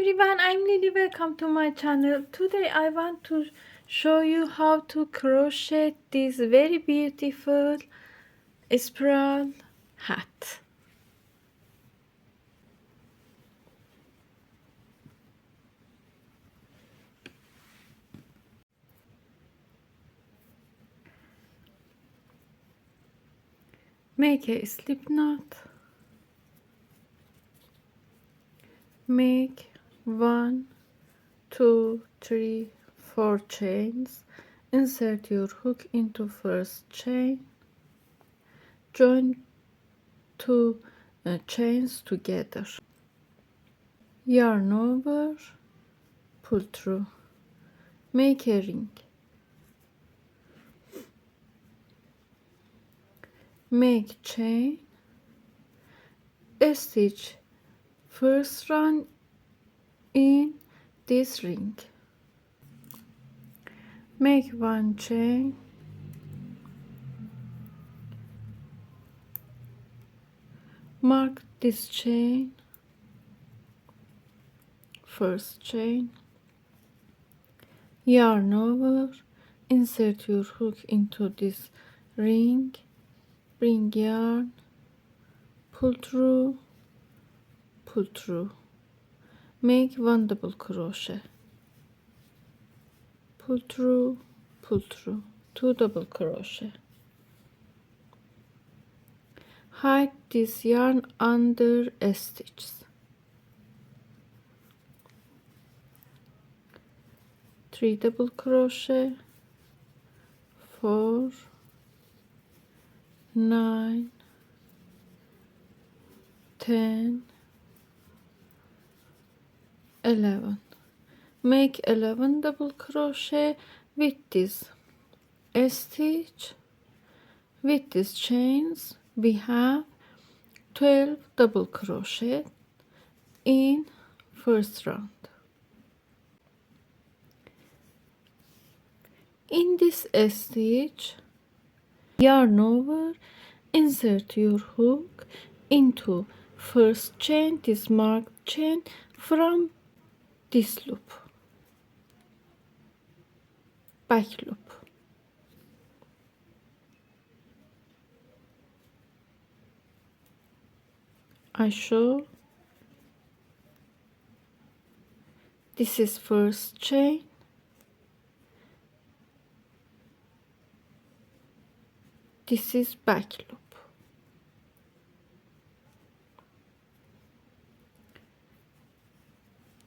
everyone, I'm Lily. Welcome to my channel. Today I want to show you how to crochet this very beautiful spiral hat. Make a slip knot. Make 1, 2, 3, 4 chains. Insert your hook into first chain. Join two chains together. Yarn over, pull through. Make a ring. Make chain. Stitch first run in this ring. Make one chain. Mark this chain. First chain. Yarn over. Insert your hook into this ring. Bring yarn. Pull through. Pull through. Make one double crochet. Pull through. Pull through. 2 double crochet. Hide this yarn under stitches. 3 double crochet, 4, 9, 10, 11. Make 11 double crochet with this stitch. With these chains we have 12 double crochet in first round. In this stitch, yarn over, insert your hook into first chain, this marked chain, from this loop, back loop. I show this is first chain, this is back loop.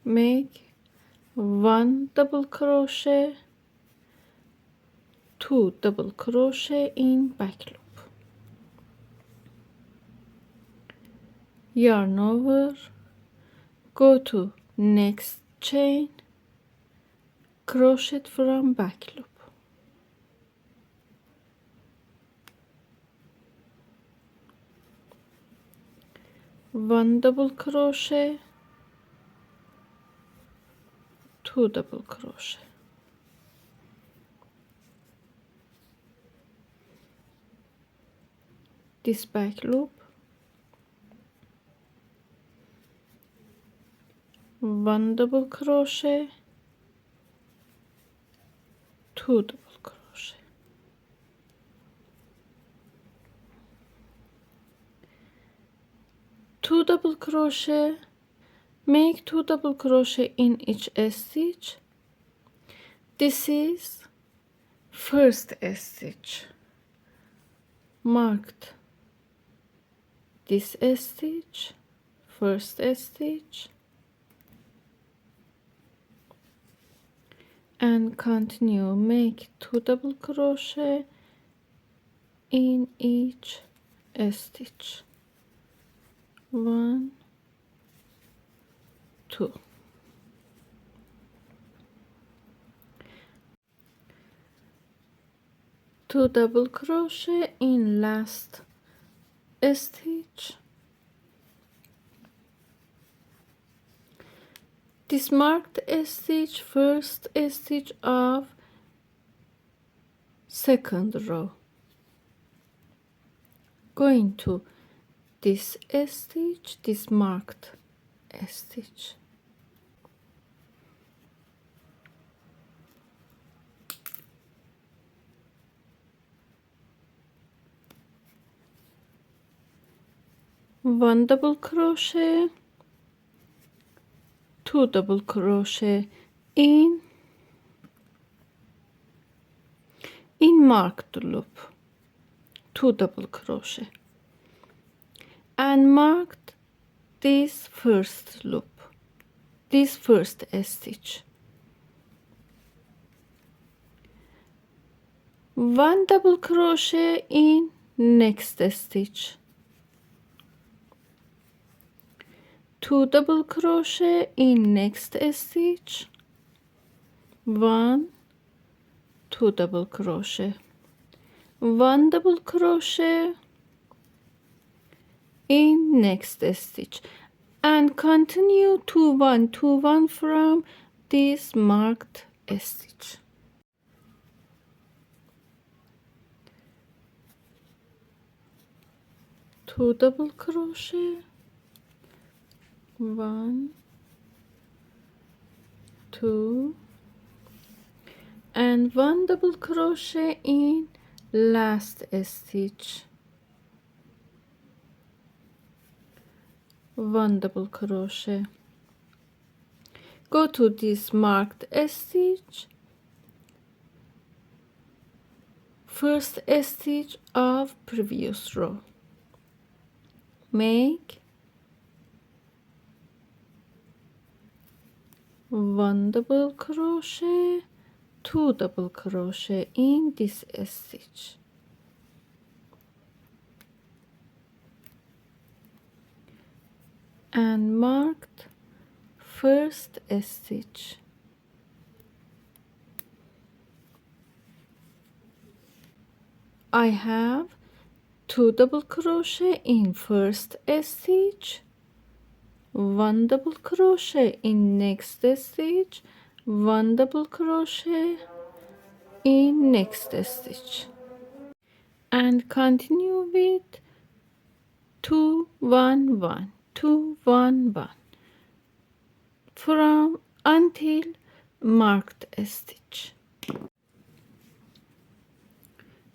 Make 1 double crochet, 2 double crochet in back loop. Yarn over, go to next chain, crochet from back loop. One double crochet, 2 double crochet. This back loop, 1 double crochet, 2 double crochet. Two double crochet. Make 2 double crochet in each stitch. This is first stitch. Marked this stitch, first stitch, and continue. Make 2 double crochet in each stitch. 1, 2. Two double crochet in last stitch. This marked stitch, first stitch of second row. Going to this stitch, this marked stitch. 1 double crochet, 2 double crochet in marked loop, 2 double crochet, and marked this first loop, this first stitch. 1 double crochet in next stitch, 2 double crochet in next stitch, 1, 2 double crochet, 1 double crochet in next stitch, and continue to 1 to 1 from this marked stitch. Two double crochet, 1, 2, and 1 double crochet in last stitch, 1 double crochet, go to this marked stitch, first stitch of previous row, make 1 double crochet, 2 double crochet in this stitch, and marked first stitch, I have 2 double crochet in first stitch, 1 double crochet in next stitch, 1 double crochet in next stitch, and continue with 2 1 1 2 1 1 from until marked stitch.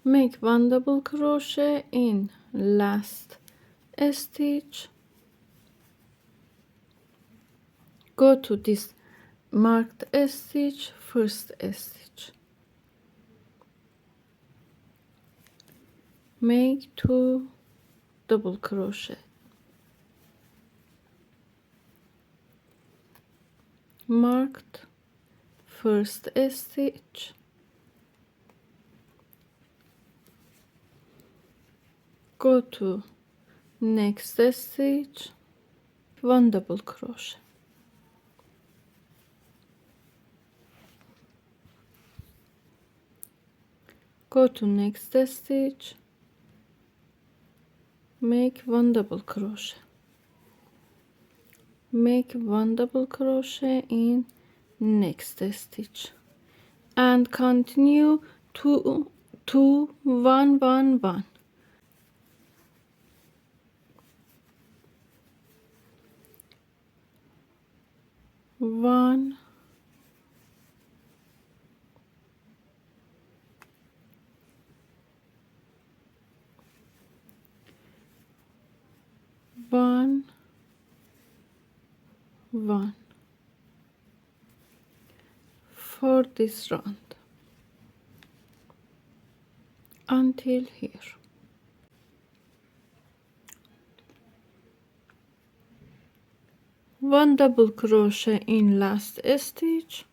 Make 1 double crochet in last stitch, go to this marked stitch, first stitch, make 2 double crochet, marked first stitch, go to next stitch, 1 double crochet, go to next stitch, make 1 double crochet, make 1 double crochet in next stitch, and continue 2 2 1 1 1 1 1 1 for this round until here. One double crochet in last stitch,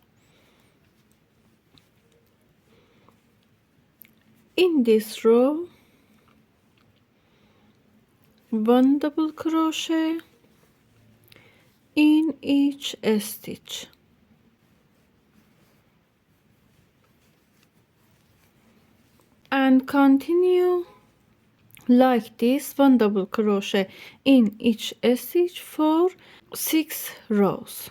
in this row 1 double crochet in each stitch, and continue like this, 1 double crochet in each stitch for 6 rows.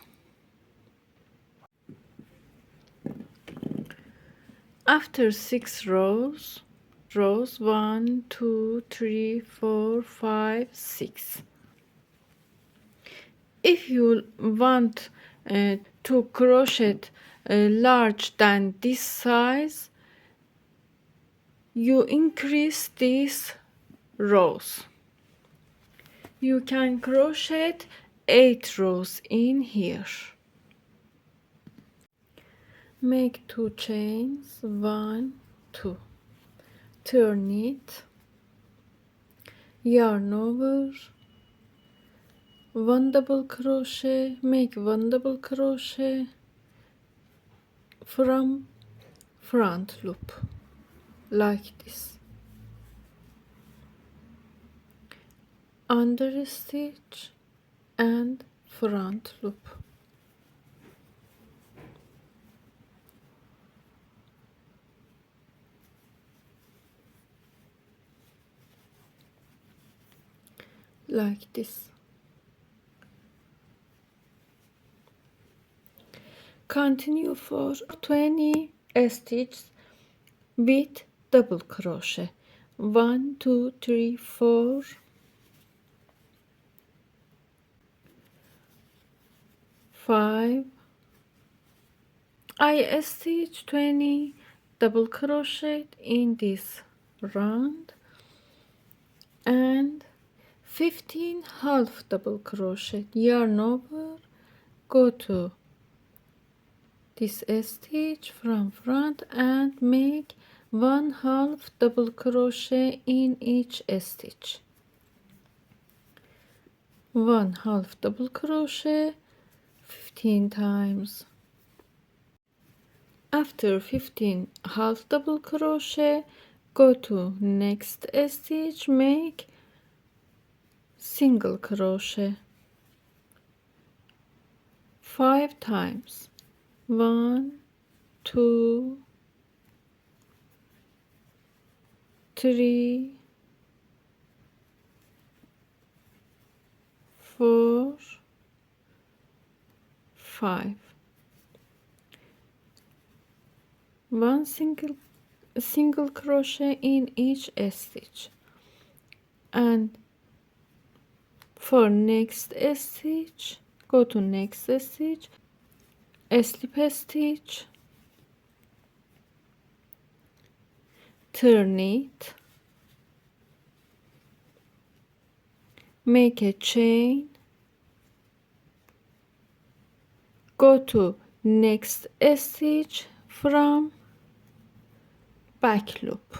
After 6 rows 1 2 3 4 5 6, if you want to crochet large than this size, you increase these rows. You can crochet 8 rows in here. Make 2 chains, 1, 2. Turn it, yarn over, 1 double crochet, make 1 double crochet from front loop like this, under stitch and front loop. Like this. Continue for 20 stitches with double crochet. 1, 2, 3, 4, 5. I stitch 20 double crochet in this round and 15 half double crochet. Yarn over, go to this stitch from front and make 1 half double crochet in each stitch. 1 half double crochet 15 times. After 15 half double crochet, go to next stitch, make single crochet 5 times. 1, 2, 3, 4, 5. One single crochet in each stitch, and for next stitch, go to next stitch, slip stitch, turn it, make a chain, go to next stitch from back loop,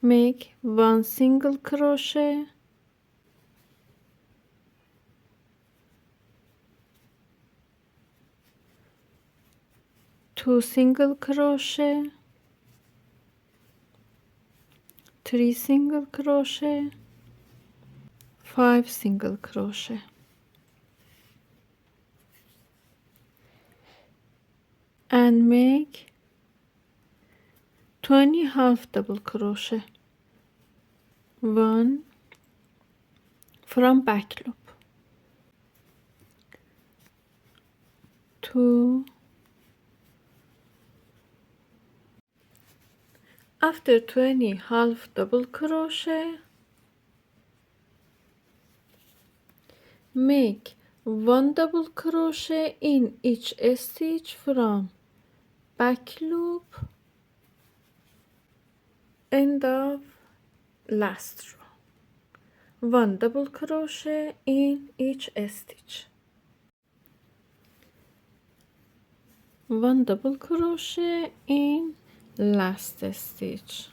make 1 single crochet, 2 single crochet, 3 single crochet, 5 single crochet, and make 20 half double crochet. 1 from back loop, 2. After 20 half double crochet, make 1 double crochet in each stitch from back loop, end of last row. 1 double crochet in each stitch, 1 double crochet in last stitch,